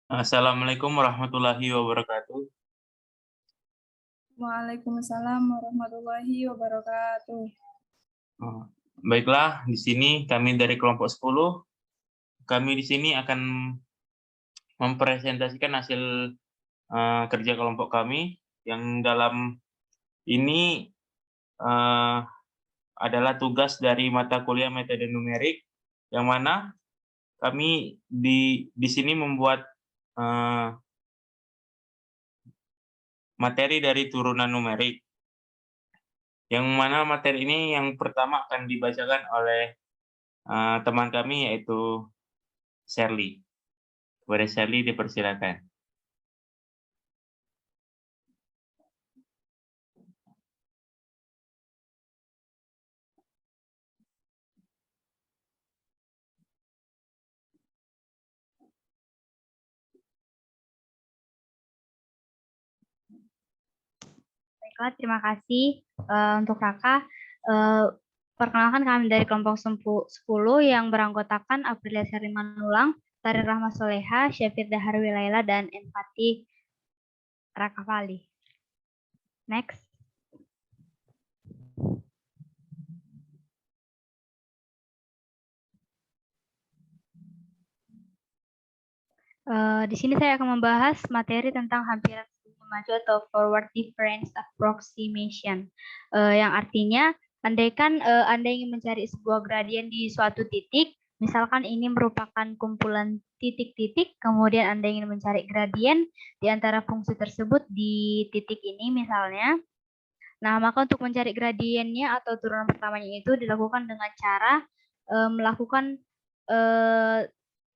Assalamualaikum warahmatullahi wabarakatuh. Waalaikumsalam warahmatullahi wabarakatuh. Baiklah, di sini kami dari kelompok 10. Kami di sini akan mempresentasikan hasil kerja kelompok kami yang dalam ini adalah tugas dari mata kuliah metode numerik, yang mana kami di sini membuat materi dari turunan numerik. Yang mana materi ini yang pertama akan dibacakan oleh teman kami, yaitu Sherly. Kepada Sherly dipersilakan. Baiklah, terima kasih untuk Raka. Perkenalkan, kami dari kelompok 10 yang beranggotakan Aprilia Sherly Manulang, Tari Rahma Soleha, Syafir Dahar Wilaila, dan Empati Raka Fali. Next. Di sini saya akan membahas materi tentang hampiran studi maju atau forward difference approximation, yang artinya andaikan Anda ingin mencari sebuah gradien di suatu titik, misalkan ini merupakan kumpulan titik-titik, kemudian Anda ingin mencari gradien di antara fungsi tersebut di titik ini misalnya. Nah, maka untuk mencari gradiennya atau turunan pertamanya itu dilakukan dengan cara melakukan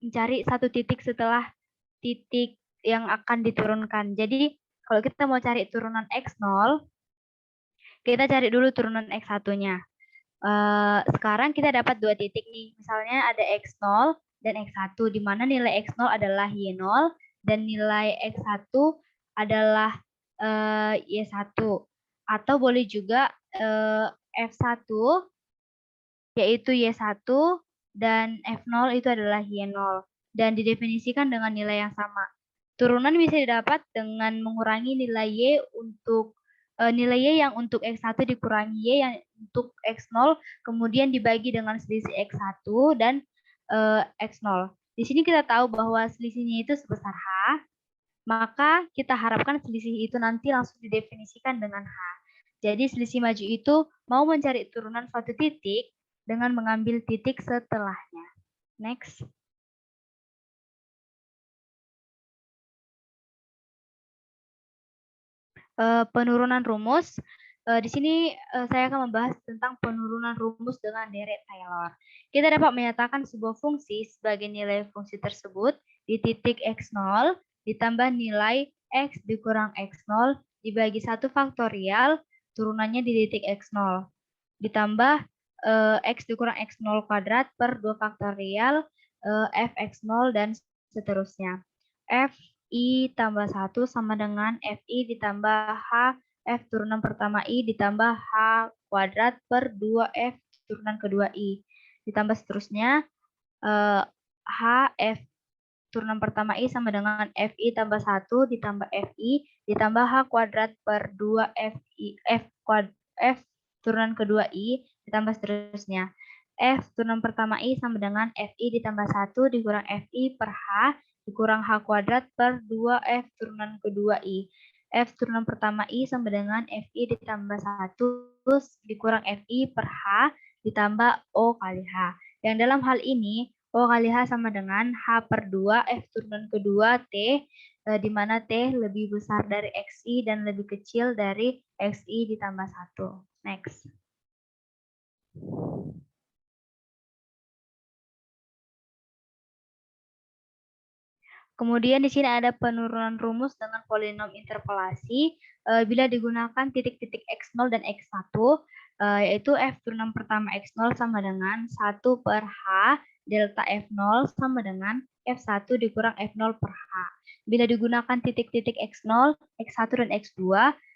mencari satu titik setelah titik yang akan diturunkan. Jadi kalau kita mau cari turunan X0, kita cari dulu turunan X1-nya. Sekarang kita dapat dua titik nih. Misalnya ada X0 dan X1, di mana nilai X0 adalah Y0 dan nilai X1 adalah Y1. Atau boleh juga F1 yaitu Y1 dan F0 itu adalah Y0. Dan didefinisikan dengan nilai yang sama. Turunan bisa didapat dengan mengurangi nilai Y untuk nilai Y yang untuk X1 dikurangi Y yang untuk X0, kemudian dibagi dengan selisih X1 dan X0. Di sini kita tahu bahwa selisihnya itu sebesar H, maka kita harapkan selisih itu nanti langsung didefinisikan dengan H. Jadi selisih maju itu mau mencari turunan suatu titik dengan mengambil titik setelahnya. Next. Penurunan rumus. Di sini saya akan membahas tentang penurunan rumus dengan deret Taylor. Kita dapat menyatakan sebuah fungsi sebagai nilai fungsi tersebut di titik X0 ditambah nilai X dikurang X0 dibagi 1 faktorial turunannya di titik X0 ditambah X dikurang X0 kuadrat per 2 faktorial Fx0 dan seterusnya. F I tambah 1 sama dengan FI ditambah H F turunan pertama I ditambah H kuadrat per 2F turunan kedua I. Ditambah seterusnya H F turunan pertama I sama dengan FI tambah 1 ditambah FI ditambah H kuadrat per 2FI F turunan kedua I ditambah seterusnya. F turunan pertama I sama dengan FI ditambah 1 dikurang FI per H dikurang H kuadrat per 2F turunan kedua I. F turunan pertama I sama dengan FI ditambah 1 dikurang FI per H ditambah O kali H. Yang dalam hal ini, O kali H sama dengan H per 2 F turunan kedua T, di mana T lebih besar dari XI dan lebih kecil dari XI ditambah 1. Next. Kemudian di sini ada penurunan rumus dengan polinom interpolasi bila digunakan titik-titik X0 dan X1, yaitu F turunan pertama X0 sama dengan 1 per H delta F0 sama dengan F1 dikurang F0 per H. Bila digunakan titik-titik X0, X1 dan X2,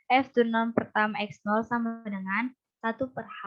F turunan pertama X0 sama dengan 1 per H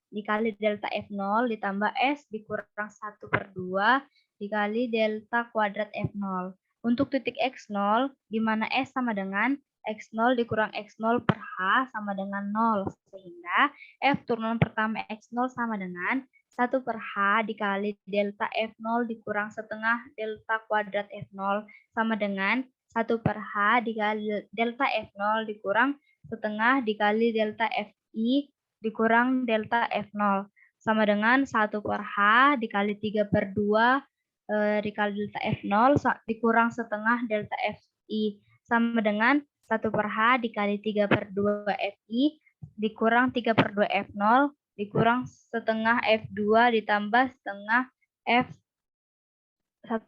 dikali delta F0 ditambah S dikurang 1 per 2 dikali delta kuadrat F0. Untuk titik X0, di mana S sama dengan X0 dikurang X0 per H sama dengan 0. Sehingga F turunan pertama X0 sama dengan 1 per H dikali delta F0 dikurang setengah delta kuadrat F0 sama dengan 1 per H dikali delta F0 dikurang setengah dikali delta Fi dikurang delta F0 sama dengan 1 per H dikali 3 per 2 dikali delta F0 dikurang setengah delta Fi sama dengan 1 per H dikali 3 per 2 Fi dikurang 3 per 2 F0 dikurang setengah F2 ditambah setengah F1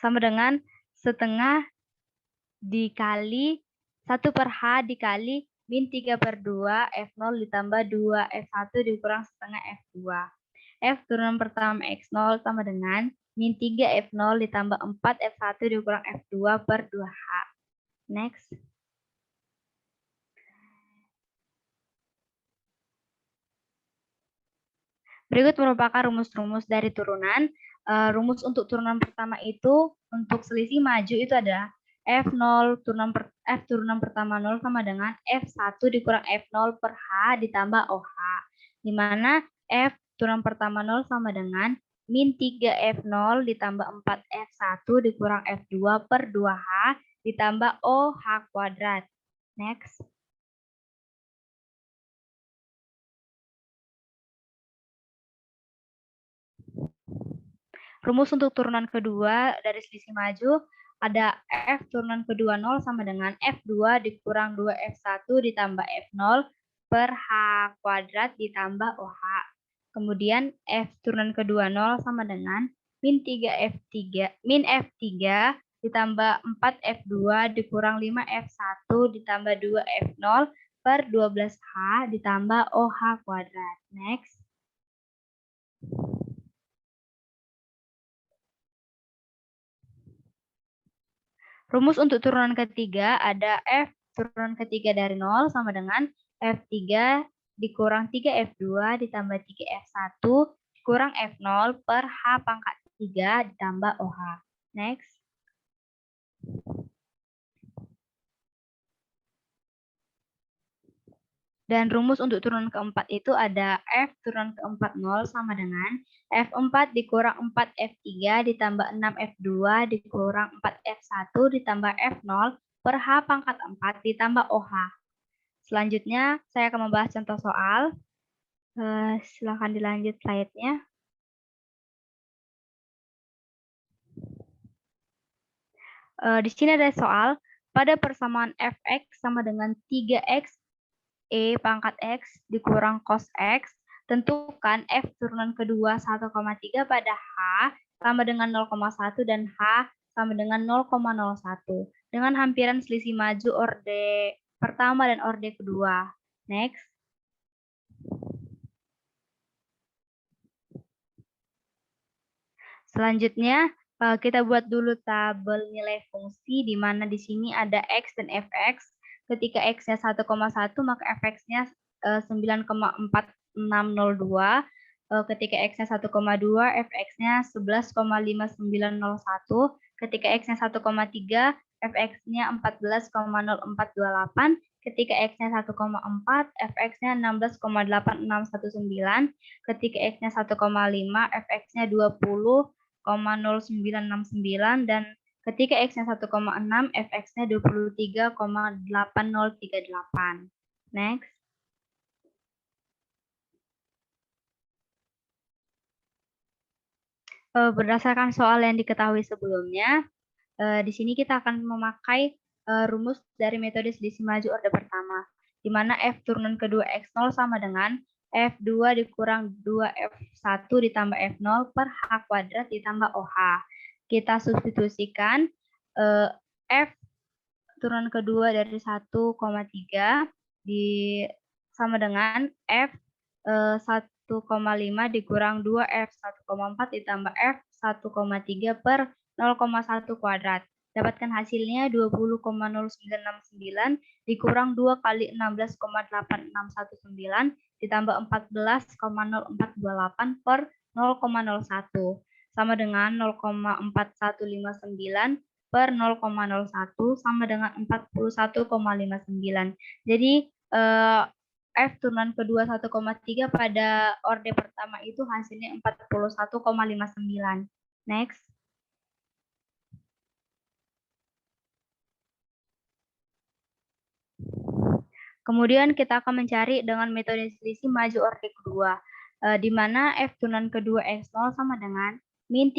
sama dengan setengah dikali 1 per H dikali min 3 per 2 F0 ditambah 2 F1 dikurang setengah F2. F turunan pertama X0 sama dengan min 3 F0 ditambah 4 F1 dikurang F2 per 2H. Next. Berikut merupakan rumus-rumus dari turunan. Rumus untuk turunan pertama itu, untuk selisih maju itu adalah F0 F turunan pertama 0 sama dengan F1 dikurang F0 per H ditambah OH. Di mana F turunan pertama 0 sama dengan min 3 F0 ditambah 4 F1 dikurang F2 per 2H ditambah OH kuadrat. Next. Rumus untuk turunan kedua dari selisih maju ada F turunan kedua 0 sama dengan F2 dikurang 2F1 ditambah F0 per H kuadrat ditambah OH. Kemudian F turunan kedua 0 sama dengan min 3F3 ditambah 4F2 dikurang 5F1 ditambah 2F0 per 12H ditambah OH kuadrat. Next. Rumus untuk turunan ketiga ada F turunan ketiga dari 0 sama dengan F3 dikurang 3F2 ditambah 3F1 dikurang F0 per H pangkat 3 ditambah OH. Next. Dan rumus untuk turunan keempat itu ada F turunan keempat 0 sama dengan F4 dikurang 4F3 ditambah 6F2 dikurang 4F1 ditambah F0 per H pangkat 4 ditambah OH. Selanjutnya saya akan membahas contoh soal. Silakan dilanjut slide-nya. Di sini ada soal, pada persamaan Fx sama dengan 3x E pangkat X dikurang cos X, tentukan F turunan kedua 1,3 pada H sama dengan 0,1 dan H sama dengan 0,01 dengan hampiran selisih maju orde pertama dan orde kedua. Next. Selanjutnya kita buat dulu tabel nilai fungsi di mana di sini ada X dan Fx. Ketika X-nya 1,1 maka Fx-nya 9,4602. Ketika X-nya 1,2 Fx-nya 11,5901. Ketika X-nya 1,3 Fx-nya 14,0428. Ketika X-nya 1,4 Fx-nya 16,8619. Ketika X-nya 1,5 Fx-nya 20,0969 dan ketika X-nya 1,6, Fx-nya 23,8038. Next. Berdasarkan soal yang diketahui sebelumnya, di sini kita akan memakai rumus dari metode selisih maju orde pertama, di mana F turunan kedua X0 sama dengan F2 dikurang 2F1 ditambah F0 per H kuadrat ditambah OH. Kita substitusikan F turunan kedua dari 1,3 sama dengan F 1,5 dikurang 2F 1,4 ditambah F 1,3 per 0,1 kuadrat. Dapatkan hasilnya 20,0969 dikurang 2 kali 16,8619 ditambah 14,0428 per 0,01 sama dengan 0,4159 per 0,01 sama dengan 41,59. Jadi F turunan kedua 1,3 pada orde pertama itu hasilnya 41,59. Next. Kemudian kita akan mencari dengan metode selisih maju orde kedua, di mana F turunan kedua X0 sama dengan min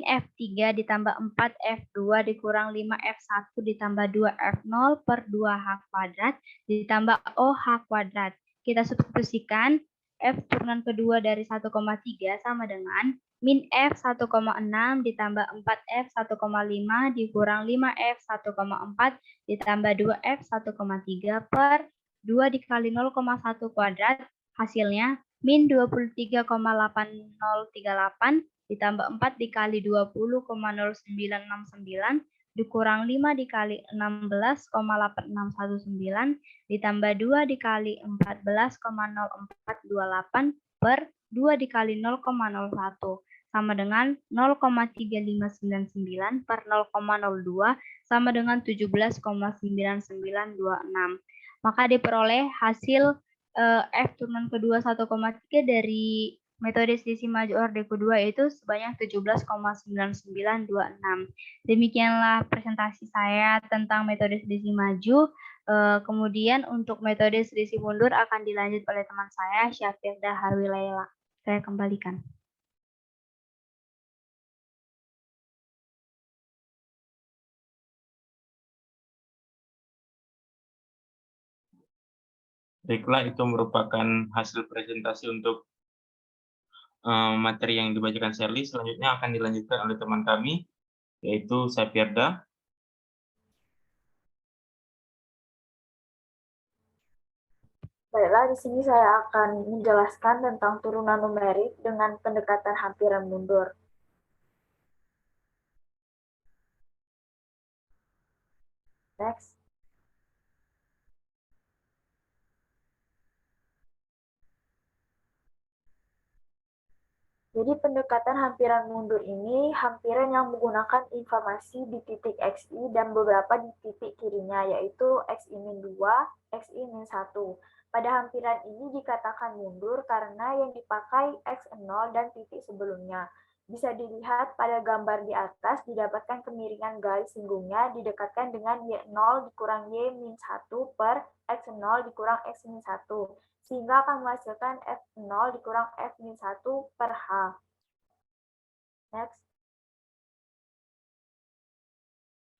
F3 ditambah 4F2 dikurang 5F1 ditambah 2F0 per 2H kuadrat ditambah OH kuadrat. Kita substitusikan F turunan kedua dari 1,3 sama dengan min F 1,6 ditambah 4F 1,5 dikurang 5F 1,4 ditambah 2F 1,3 per 2 dikali 0,1 kuadrat, hasilnya min 23,8038 ditambah 4 dikali 20,0969 dikurang 5 dikali 16,8619 ditambah 2 dikali 14,0428 per 2 dikali 0,01 sama dengan 0,3599 per 0,02 sama dengan 17,9926. Maka diperoleh hasil F turunan kedua 1,3 dari metode selisih maju orde kedua itu sebanyak 17,9926. Demikianlah presentasi saya tentang metode selisih maju. Kemudian untuk metode selisih mundur akan dilanjut oleh teman saya, Syafirda Harwilaila. Saya kembalikan. Baiklah, itu merupakan hasil presentasi untuk materi yang dibacakan Sherly. Selanjutnya akan dilanjutkan oleh teman kami, yaitu Syafirda. Baiklah, di sini saya akan menjelaskan tentang turunan numerik dengan pendekatan hampiran mundur. Next. Jadi pendekatan hampiran mundur ini hampiran yang menggunakan informasi di titik XI dan beberapa di titik kirinya, yaitu XI-2, XI-1. Pada hampiran ini dikatakan mundur karena yang dipakai X0 dan titik sebelumnya. Bisa dilihat pada gambar di atas didapatkan kemiringan garis singgungnya didekatkan dengan Y0 dikurang Y-1 per X0 dikurang X-1. Sehingga akan menghasilkan F0 dikurang F-1 per H. Next.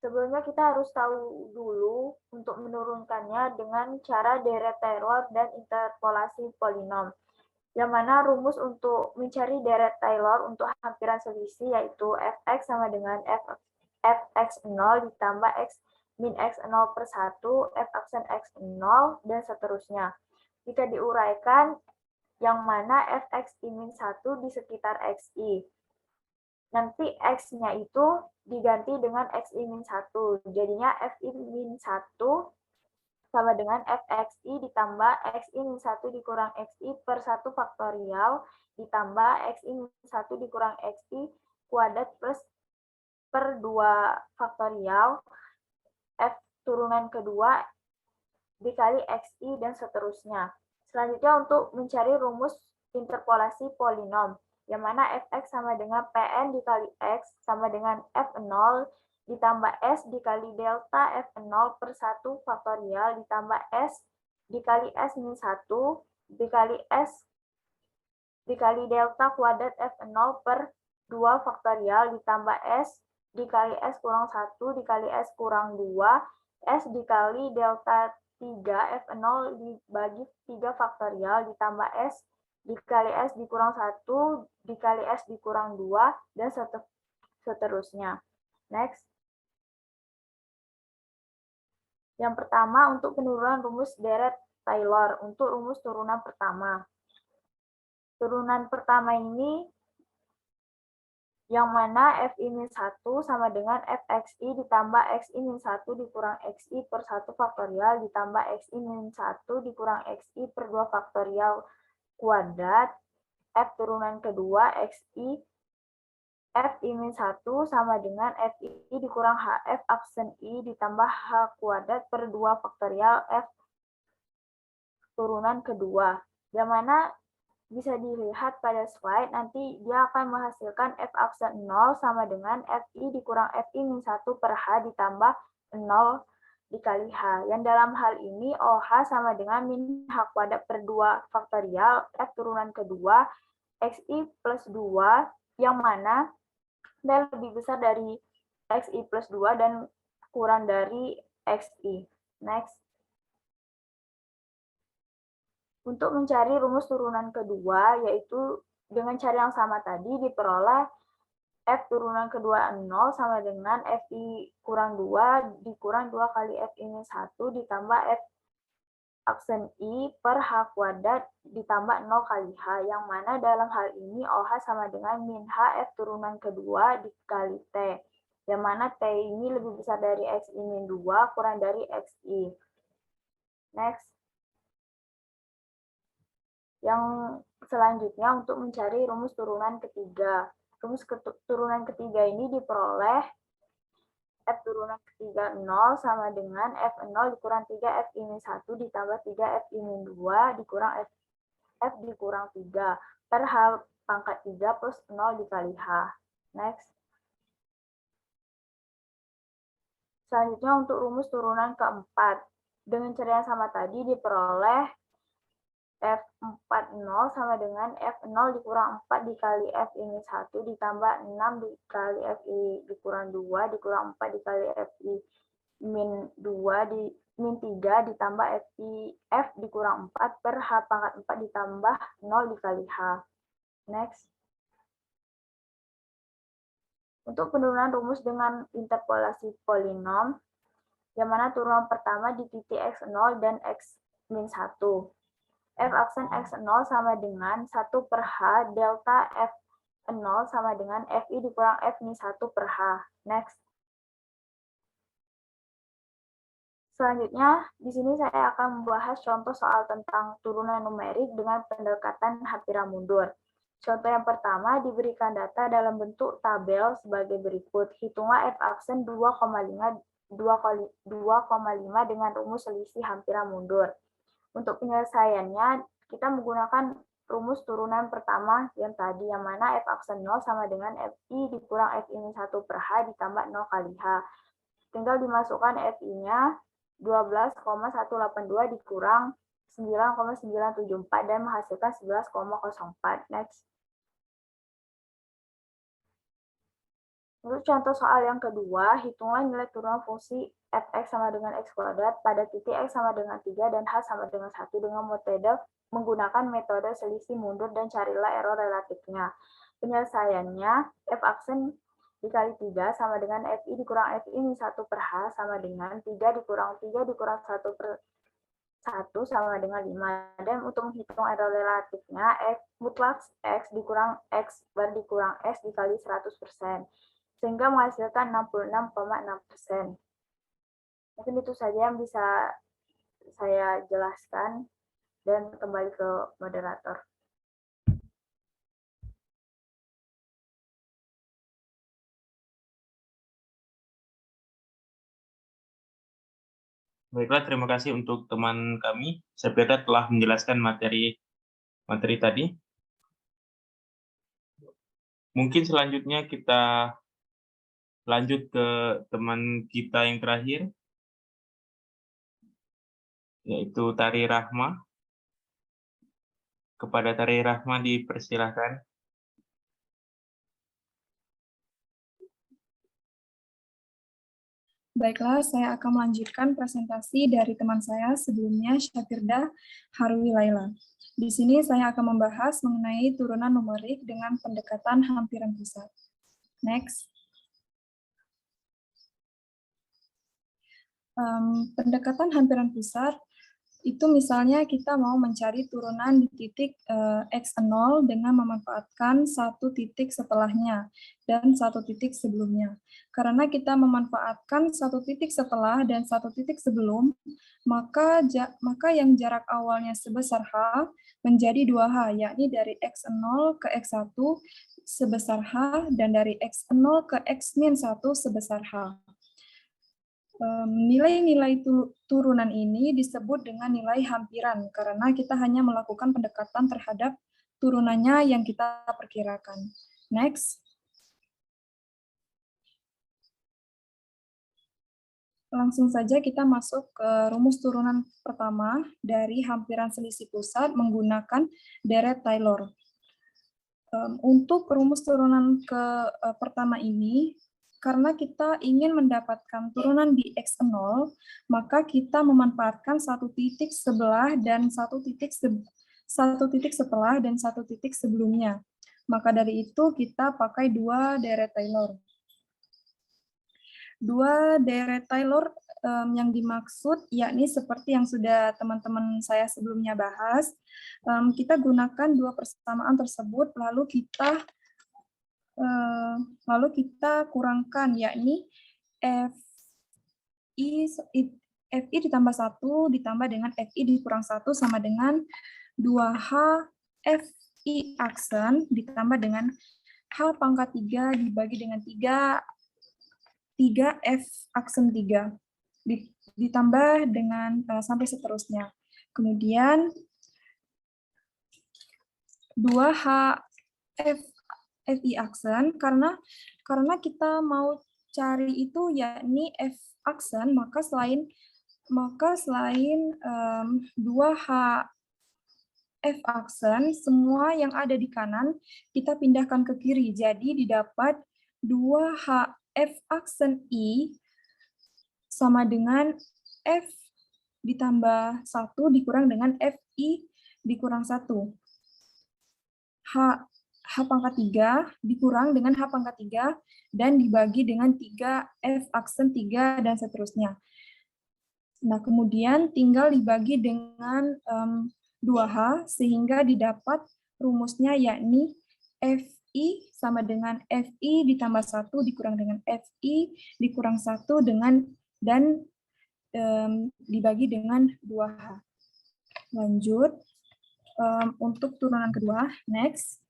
Sebelumnya kita harus tahu dulu untuk menurunkannya dengan cara deret Taylor dan interpolasi polinom. Yang mana rumus untuk mencari deret Taylor untuk hampiran selisih yaitu Fx sama dengan Fx0 ditambah X min X0 per 1, F aksen X0, dan seterusnya. Jika diuraikan, yang mana Fx-1 di sekitar Xi. Nanti X-nya itu diganti dengan Xi-1. Jadinya Fi-1 sama dengan Fxi ditambah Xi-1 dikurang Xi per 1 faktorial ditambah Xi-1 dikurang Xi kuadrat plus per 2 faktorial F turunan kedua dikali Xi dan seterusnya. Selanjutnya untuk mencari rumus interpolasi polinom, yang mana Fx sama dengan Pn dikali X sama dengan F0 ditambah S dikali delta F0 per 1 faktorial ditambah S dikali S-1 dikali S dikali delta kuadrat F0 per 2 faktorial ditambah S dikali S kurang 1 dikali S kurang 2 S dikali delta 3 F0 dibagi 3 faktorial ditambah S dikali S dikurang 1 dikali S dikurang 2 dan seterusnya. Next. Yang pertama untuk penurunan rumus deret Taylor untuk rumus turunan pertama. Turunan pertama ini yang mana Fi-1 sama dengan Fxi ditambah Xi-1 dikurang Xi per 1 faktorial ditambah Xi-1 dikurang Xi per 2 faktorial kuadrat F turunan kedua Xi F-1 sama dengan FI dikurang HF aksen I ditambah H kuadrat per 2 faktorial F turunan kedua. Yang mana bisa dilihat pada slide, nanti dia akan menghasilkan F aksen 0 sama dengan FI dikurang FI-1 per H ditambah 0 dikali H. Yang dalam hal ini OH sama dengan min H kuadrat per 2 faktorial F turunan kedua XI plus 2, yang mana dan lebih besar dari XI plus 2 dan kurang dari XI. Next. Untuk mencari rumus turunan kedua, yaitu dengan cara yang sama tadi, diperoleh F turunan kedua 0 sama dengan FI kurang 2 dikurang 2 kali FI-1 ditambah F aksen I per H kuadrat ditambah 0 kali H, yang mana dalam hal ini OH sama dengan min H F turunan kedua dikali T, yang mana T ini lebih besar dari XI min 2 kurang dari XI. Next. Yang selanjutnya untuk mencari rumus turunan ketiga. Rumus turunan ketiga ini diperoleh F turunan ketiga 0 sama dengan F0 dikurang 3 F-1 ditambah 3 F-2 dikurang F dikurang 3 per H pangkat 3 plus 0 dikali H. Next. Selanjutnya untuk rumus turunan keempat. Dengan cara yang sama tadi diperoleh F40 sama dengan F0 dikurang 4 dikali F-1 ditambah 6 dikali Fi dikurang 2 dikurang 4 dikali Fi min 3 ditambah F dikurang 4 per H pangkat 4 ditambah 0 dikali H. Next. Untuk penurunan rumus dengan interpolasi polinom, yang mana turunan pertama di titik X0 dan X-1. F aksen X0 sama dengan 1 per H delta F0 sama dengan FI dikurang F-1 per H. Next. Selanjutnya, di sini saya akan membahas contoh soal tentang turunan numerik dengan pendekatan hampiran mundur. Contoh yang pertama, diberikan data dalam bentuk tabel sebagai berikut. Hitunglah F aksen 2,5 dengan rumus selisih hampiran mundur. Untuk penyelesaiannya, kita menggunakan rumus turunan pertama yang tadi, yang mana F aksen 0 sama dengan FI dikurang FI-1 per H ditambah 0 kali H. Tinggal dimasukkan FI-nya 12,182 dikurang 9,974 dan menghasilkan 11,04. Next. Untuk contoh soal yang kedua, hitunglah nilai turunan fungsi fx sama dengan x kuadrat pada titik x sama dengan 3 dan h sama dengan 1 dengan menggunakan metode selisih mundur dan carilah error relatifnya. Penyelesaiannya, f aksen dikali 3 sama dengan fi dikurang fi min 1 per h sama dengan 3 dikurang 1 per 1 sama dengan 5. Dan untuk menghitung error relatifnya, f mutlak x dikurang x bar dikurang s dikali 100%. Sehingga menghasilkan 66,6%. Mungkin itu saja yang bisa saya jelaskan, dan kembali ke moderator. Baiklah, terima kasih untuk teman kami. Sepeda telah menjelaskan materi tadi. Mungkin selanjutnya kita lanjut ke teman kita yang terakhir, yaitu Tari Rahma. Kepada Tari Rahma dipersilahkan. Baiklah, saya akan melanjutkan presentasi dari teman saya sebelumnya, Syafirda Harwi Laila. Di sini saya akan membahas mengenai turunan numerik dengan pendekatan hampiran pusat. Next. Pendekatan hampiran pusat itu misalnya kita mau mencari turunan di titik x0 dengan memanfaatkan satu titik setelahnya dan satu titik sebelumnya. Karena kita memanfaatkan satu titik setelah dan satu titik sebelum, maka yang jarak awalnya sebesar h menjadi 2h, yakni dari x0 ke x1 sebesar H dan dari X0 ke X-1 sebesar H. Nilai-nilai turunan ini disebut dengan nilai hampiran karena kita hanya melakukan pendekatan terhadap turunannya yang kita perkirakan. Next. Langsung saja kita masuk ke rumus turunan pertama dari hampiran selisih pusat menggunakan deret Taylor. Untuk rumus turunan pertama ini, karena kita ingin mendapatkan turunan di X0, maka kita memanfaatkan satu titik sebelah dan satu titik setelah dan satu titik sebelumnya. Maka dari itu kita pakai dua deret Taylor. Dua deret Taylor yang dimaksud yakni seperti yang sudah teman-teman saya sebelumnya bahas, kita gunakan dua persamaan tersebut lalu kita kurangkan yakni FI ditambah 1 ditambah dengan FI dikurang 1 sama dengan 2H FI aksen ditambah dengan H pangkat 3 dibagi dengan 3 F aksen 3 ditambah dengan sampai seterusnya. Kemudian 2H FI aksen karena kita mau cari itu yakni F aksen, maka selain 2H F aksen, semua yang ada di kanan kita pindahkan ke kiri. Jadi didapat 2H F aksen I sama dengan F ditambah 1 dikurang dengan FI dikurang 1. H pangkat 3 dikurang dengan H pangkat 3 dan dibagi dengan 3 F aksen 3 dan seterusnya. Nah, kemudian tinggal dibagi dengan 2H sehingga didapat rumusnya yakni FI sama dengan FI ditambah 1 dikurang dengan FI dikurang 1 dan dibagi dengan 2H. Lanjut, untuk turunan kedua, next.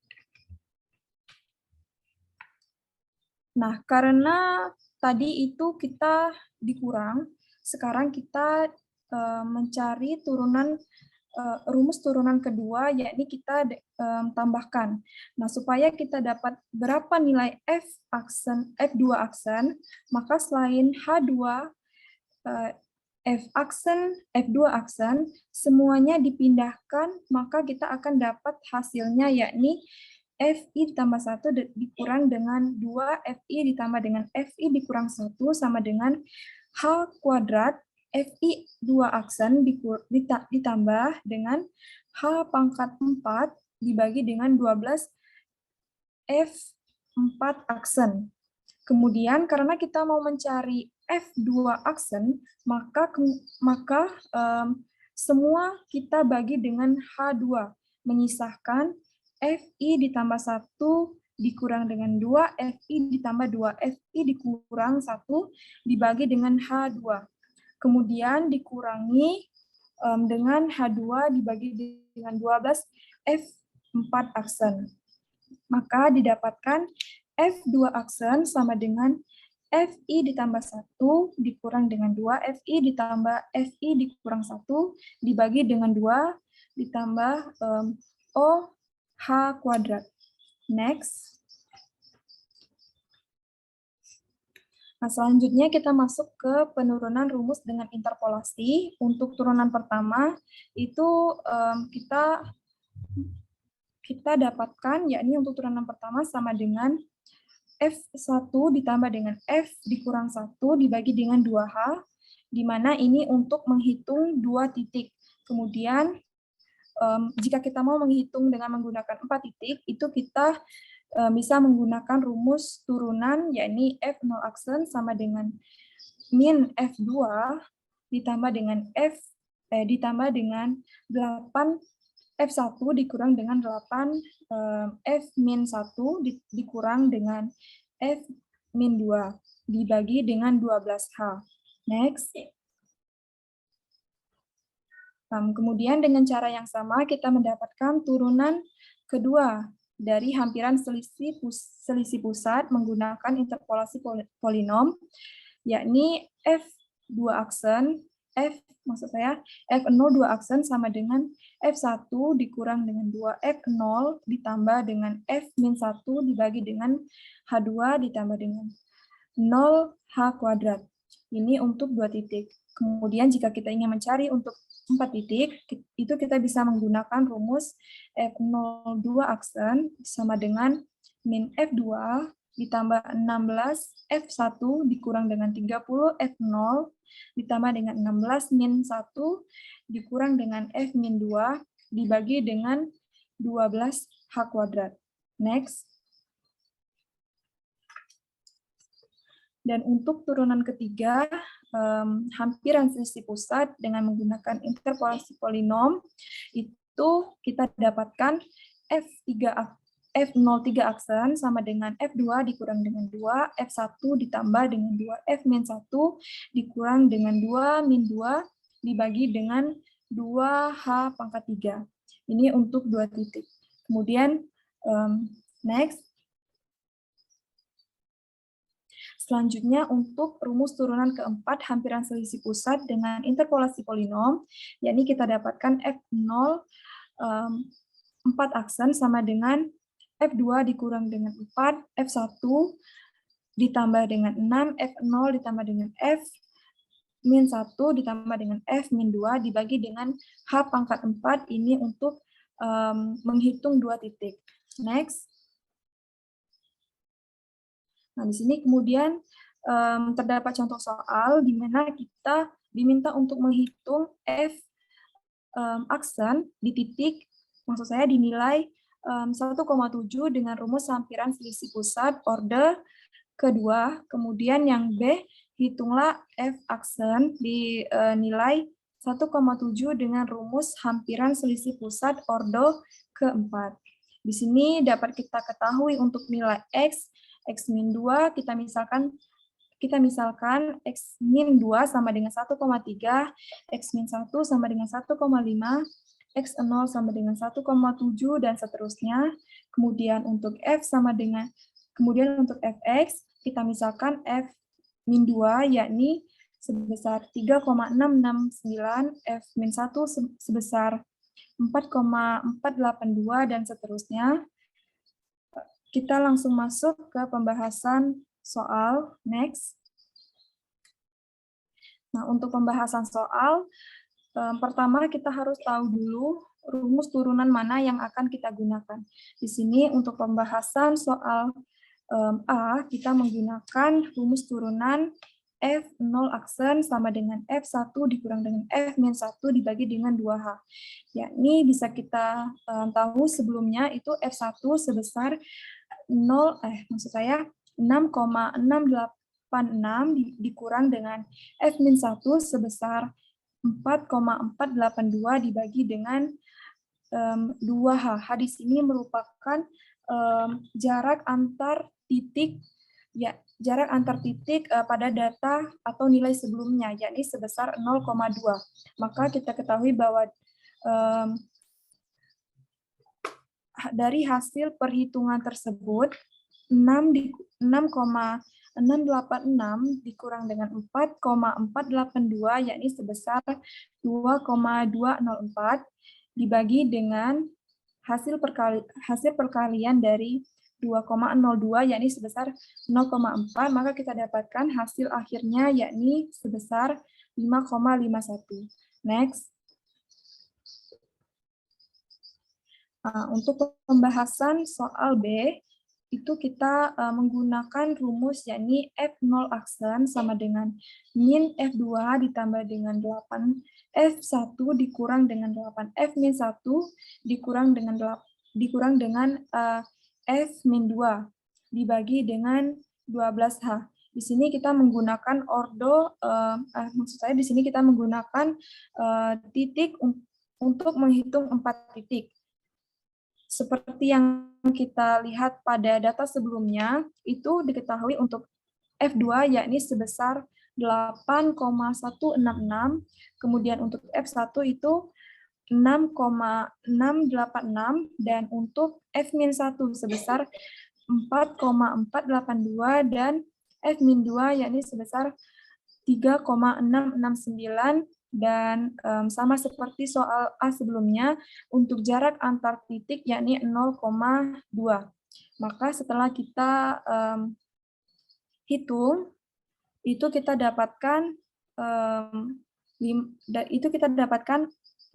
Nah, karena tadi itu kita dikurang, sekarang kita mencari rumus turunan kedua, yakni kita tambahkan. Nah, supaya kita dapat berapa nilai F2 aksen, maka selain H2 F2 aksen, semuanya dipindahkan, maka kita akan dapat hasilnya yakni FI ditambah 1 dikurang dengan 2 FI ditambah dengan FI dikurang 1 sama dengan H kuadrat FI 2 aksen ditambah dengan H pangkat 4 dibagi dengan 12 F4 aksen. Kemudian karena kita mau mencari F2 aksen, maka semua kita bagi dengan H2, menyisahkan FI ditambah 1 dikurang dengan 2, FI ditambah 2, FI dikurang 1 dibagi dengan H2. Kemudian dikurangi dengan H2 dibagi dengan 12 F4 aksen. Maka didapatkan F2 aksen sama dengan FI ditambah 1 dikurang dengan 2, FI ditambah FI dikurang 1 dibagi dengan 2 ditambah OH kuadrat. Next. Nah, selanjutnya kita masuk ke penurunan rumus dengan interpolasi. Untuk turunan pertama itu kita dapatkan, yakni untuk turunan pertama sama dengan F1 ditambah dengan F dikurang 1 dibagi dengan 2H, di mana ini untuk menghitung 2 titik. Kemudian, jika kita mau menghitung dengan menggunakan 4 titik, itu kita bisa menggunakan rumus turunan, yakni F0 aksen sama dengan min F2 ditambah dengan ditambah dengan 8 F1 dikurang dengan 8 F-1 dikurang dengan F-2 dibagi dengan 12H. Next. Kemudian dengan cara yang sama kita mendapatkan turunan kedua, dari hampiran selisih pusat menggunakan interpolasi polinom, yakni F2 aksen, F0 2 aksen sama dengan F1 dikurang dengan 2F0 ditambah dengan F-1 dibagi dengan H2 ditambah dengan 0H kuadrat. Ini untuk 2 titik. Kemudian jika kita ingin mencari untuk 4 titik, itu kita bisa menggunakan rumus F02 aksen sama dengan min F2 ditambah 16 F1 dikurang dengan 30 F0 ditambah dengan 16 min 1 dikurang dengan F min 2 dibagi dengan 12 H kuadrat. Next. Dan untuk turunan ketiga, hampiran selisih pusat dengan menggunakan interpolasi polinom, itu kita dapatkan F03 aksen sama dengan F2 dikurang dengan 2, F1 ditambah dengan 2, F min 1 dikurang dengan 2 min 2 dibagi dengan 2H pangkat 3. Ini untuk 2 titik. Kemudian, next. Selanjutnya untuk rumus turunan keempat hampiran selisih pusat dengan interpolasi polinom, yakni kita dapatkan F0 4 aksen sama dengan F2 dikurang dengan 4, F1 ditambah dengan 6, F0 ditambah dengan F min 1 ditambah dengan F min 2 dibagi dengan H pangkat 4, ini untuk menghitung 2 titik. Next. Nah, di sini kemudian terdapat contoh soal di mana kita diminta untuk menghitung F aksen di titik, maksud saya dinilai 1,7 dengan rumus hampiran selisih pusat orde kedua. Kemudian yang B, hitunglah F aksen dinilai 1,7 dengan rumus hampiran selisih pusat orde keempat. Di sini dapat kita ketahui untuk nilai X min 2 kita misalkan X min 2 sama dengan 1,3, X min 1 sama dengan 1,5, X0 sama dengan 1,7 dan seterusnya. Kemudian untuk Fx kita misalkan F min 2 yakni sebesar 3,669, F min 1 sebesar 4,482 dan seterusnya. Kita langsung masuk ke pembahasan soal. Next. Nah, untuk pembahasan soal, pertama kita harus tahu dulu rumus turunan mana yang akan kita gunakan. Di sini untuk pembahasan soal A, kita menggunakan rumus turunan F0 aksen sama dengan F1 dikurang dengan F min 1 dibagi dengan 2H. Yakni bisa kita tahu sebelumnya itu F1 sebesar 6,686 dikurang dengan F min 1 sebesar 4,482 dibagi dengan 2H. Di sini merupakan jarak antar titik pada data atau nilai sebelumnya, yakni sebesar 0,2. Maka kita ketahui bahwa dari hasil perhitungan tersebut, 6,686 dikurang dengan 4,482, yakni sebesar 2,204, dibagi dengan hasil perkalian dari 2,02, yakni sebesar 0,4, maka kita dapatkan hasil akhirnya, yakni sebesar 5,51. Next. Untuk pembahasan soal B, itu kita menggunakan rumus yakni F0 aksen sama dengan min F2 ditambah dengan 8, F1 dikurang dengan 8, F min 1 dikurang dengan F min 2 dibagi dengan 12H. Di sini kita menggunakan di sini kita menggunakan titik untuk menghitung 4 titik. Seperti yang kita lihat pada data sebelumnya, itu diketahui untuk F2 yakni sebesar 8,166, kemudian untuk F1 itu 6,686 dan untuk F-1 sebesar 4,482 dan F-2 yakni sebesar 3,669 dan sama seperti soal A sebelumnya untuk jarak antar titik yakni 0,2. Maka setelah kita hitung itu kita dapatkan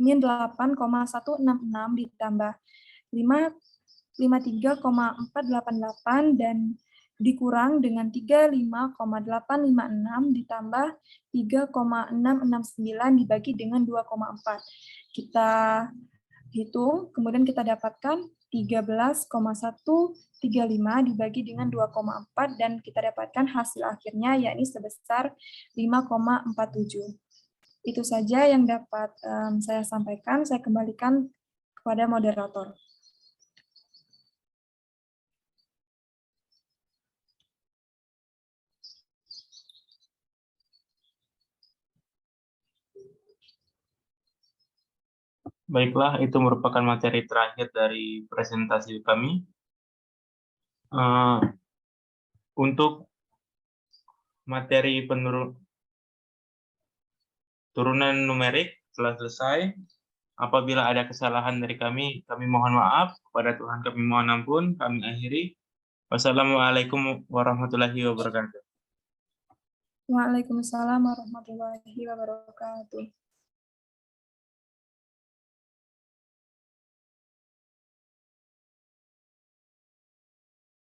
min 8,166 ditambah 53,488 dan dikurang dengan 35,856 ditambah 3,669 dibagi dengan 2,4. Kita hitung, kemudian kita dapatkan 13,135 dibagi dengan 2,4 dan kita dapatkan hasil akhirnya yakni sebesar 5,47. Itu saja yang dapat saya sampaikan. Saya kembalikan kepada moderator. Baiklah, itu merupakan materi terakhir dari presentasi kami. Untuk materi turunan numerik telah selesai. Apabila ada kesalahan dari kami mohon maaf. Kepada Tuhan kami mohon ampun. Kami akhiri. Wassalamualaikum warahmatullahi wabarakatuh. Waalaikumsalam warahmatullahi wabarakatuh.